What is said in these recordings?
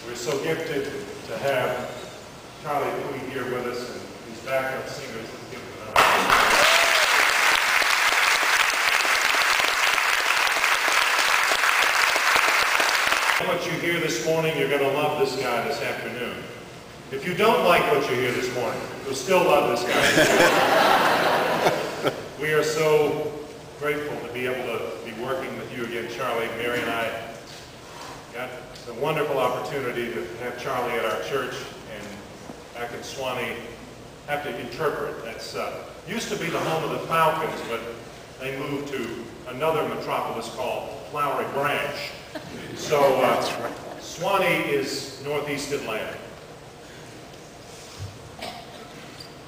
We're so gifted to have Charlie Thweatt here with us, and these backup singers. Let's give them another. What you hear this morning, you're going to love this guy this afternoon. If you don't like what you hear this morning, you'll still love this guy. We are so grateful to be able to be working with you again, Charlie. Mary and I got the wonderful opportunity to have Charlie at our church and back in Swanee have to interpret. That's used to be the home of the Falcons, but they moved to another metropolis called Flowery Branch. So Swanee is northeast Atlanta.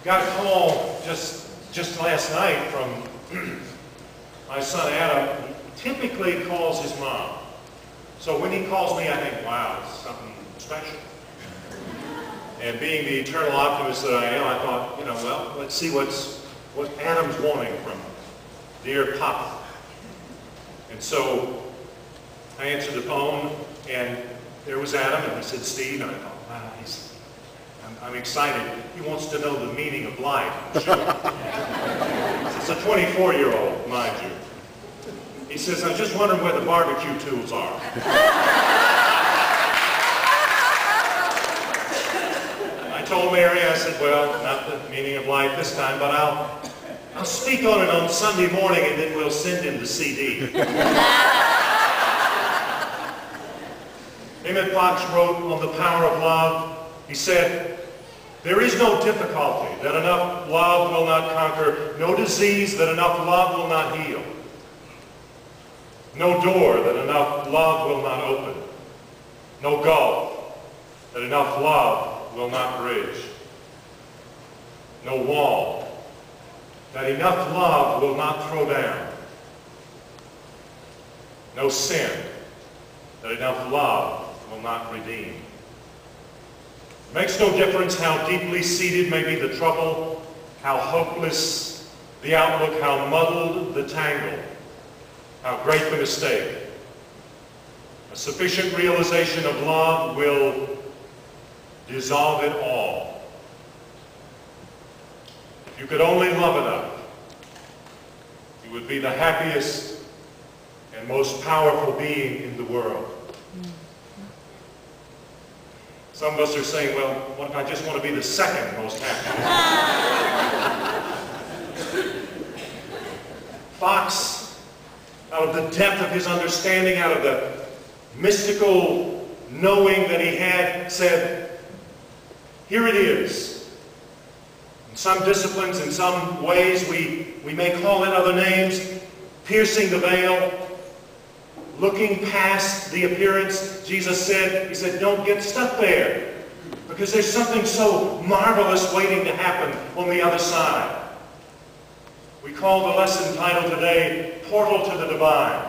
Got a call just last night from my son Adam. He typically calls his mom. So when he calls me, I think, wow, it's something special. And being the eternal optimist that I am, I thought, you know, well, let's see what Adam's wanting from dear Papa. And so I answered the phone, and there was Adam, and he said, Steve, and I thought, wow, I'm excited. He wants to know the meaning of life. Sure. It's a 24-year-old, mind you. He says, I'm just wondering where the barbecue tools are. I told Mary, I said, well, not the meaning of life this time, but I'll speak on it on Sunday morning, and then we'll send him the CD. Emmett Fox wrote on the power of love. He said, there is no difficulty that enough love will not conquer, no disease that enough love will not heal, no door that enough love will not open, no gulf that enough love will not bridge, no wall that enough love will not throw down, no sin that enough love will not redeem. It makes no difference how deeply seated may be the trouble, how hopeless the outlook, how muddled the tangle, how great the mistake. A sufficient realization of love will dissolve it all. If you could only love enough, you would be the happiest and most powerful being in the world. Some of us are saying, well, what if I just want to be the second most happy? Fox, out of the depth of his understanding, out of the mystical knowing that he had, said, here it is. In some disciplines, in some ways, we may call it other names, piercing the veil, looking past the appearance. Jesus said, he said, don't get stuck there, because there's something so marvelous waiting to happen on the other side. We call the lesson title today, Portal to the Divine.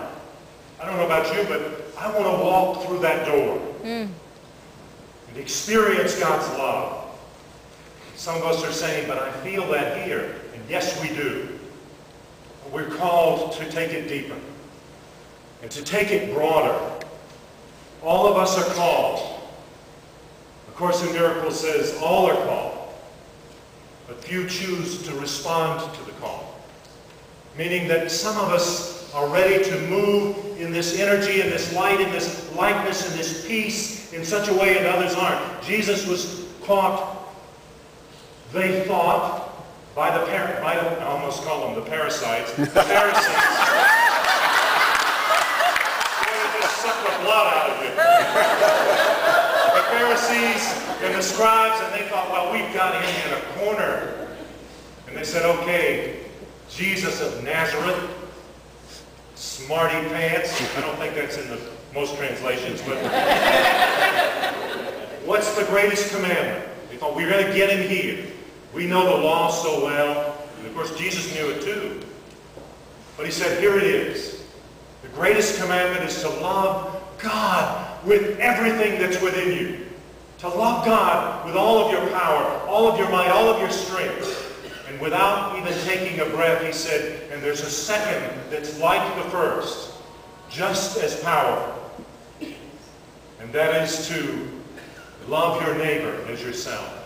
I don't know about you, but I want to walk through that door and experience God's love. Some of us are saying, but I feel that here. And yes, we do. But we're called to take it deeper and to take it broader. All of us are called. The Course in Miracles says all are called, but few choose to respond to the call. Meaning that some of us are ready to move in this energy, in this light, in this lightness, in this peace, in such a way, and others aren't. Jesus was caught, they thought, by the I almost call them the parasites, the Pharisees. Suck the blood out of you. The Pharisees and the scribes, and they thought, well, we've got him in a corner. And they said, okay, Jesus of Nazareth, smarty pants. I don't think that's in the most translations, but what's the greatest commandment? They thought, we're going to get him here. We know the law so well. And of course, Jesus knew it too. But he said, here it is. The greatest commandment is to love God with everything that's within you. To love God with all of your power, all of your might, all of your strength. And without even taking a breath, he said, and there's a second that's like the first, just as powerful. And that is to Love your neighbor as yourself.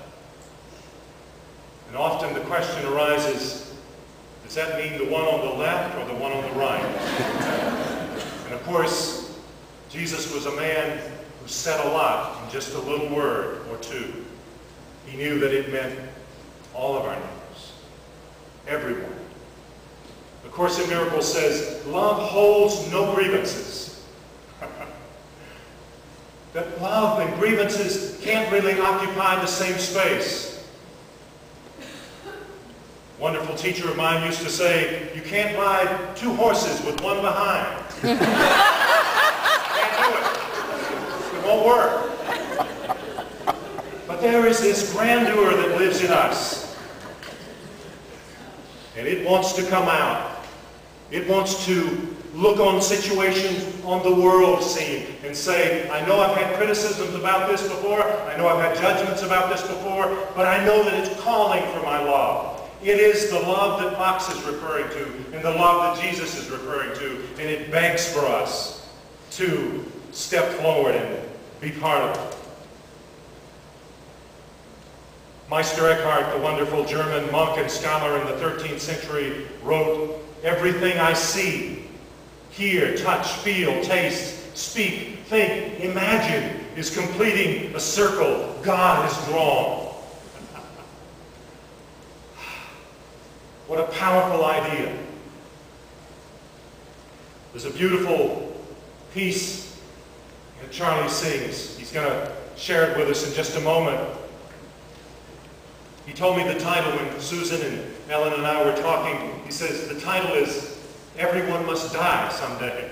And often the question arises, does that mean the one on the left or the one on the right? And of course, Jesus was a man who said a lot in just a little word or two. He knew that it meant all of our neighbors, everyone. The Course in Miracles says, love holds no grievances. That love and grievances can't really occupy the same space. A wonderful teacher of mine used to say, you can't ride two horses with one behind. Can't do it. It won't work. But there is this grandeur that lives in us. And it wants to come out. It wants to look on situations on the world scene and say, I know I've had criticisms about this before, I know I've had judgments about this before, but I know that it's calling for my love. It is the love that Fox is referring to and the love that Jesus is referring to, and it begs for us to step forward and be part of it. Meister Eckhart, the wonderful German monk and scholar in the 13th century, wrote, everything I see, hear, touch, feel, taste, speak, think, imagine is completing a circle God has drawn. What a powerful idea. There's a beautiful piece that Charlie sings. He's going to share it with us in just a moment. He told me the title when Susan and Ellen and I were talking. He says, the title is, Everyone Must Die Someday.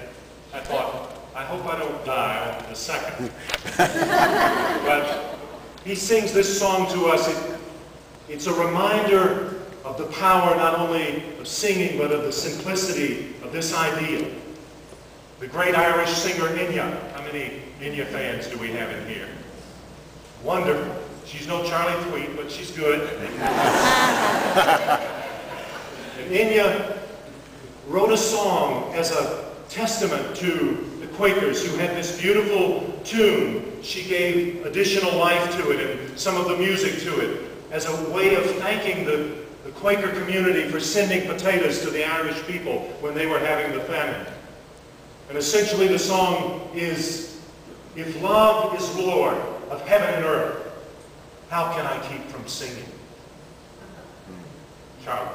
I thought, I hope I don't die on the second. But he sings this song to us. It's a reminder of the power not only of singing, but of the simplicity of this ideal. The great Irish singer Enya. How many Enya fans do we have in here? Wonderful. She's no Charlie Thweatt, but she's good. And Enya wrote a song as a testament to the Quakers who had this beautiful tune. She gave additional life to it and some of the music to it as a way of thanking the Quaker community for sending potatoes to the Irish people when they were having the famine. And essentially the song is, if love is Lord of heaven and earth, how can I keep from singing? Charlie.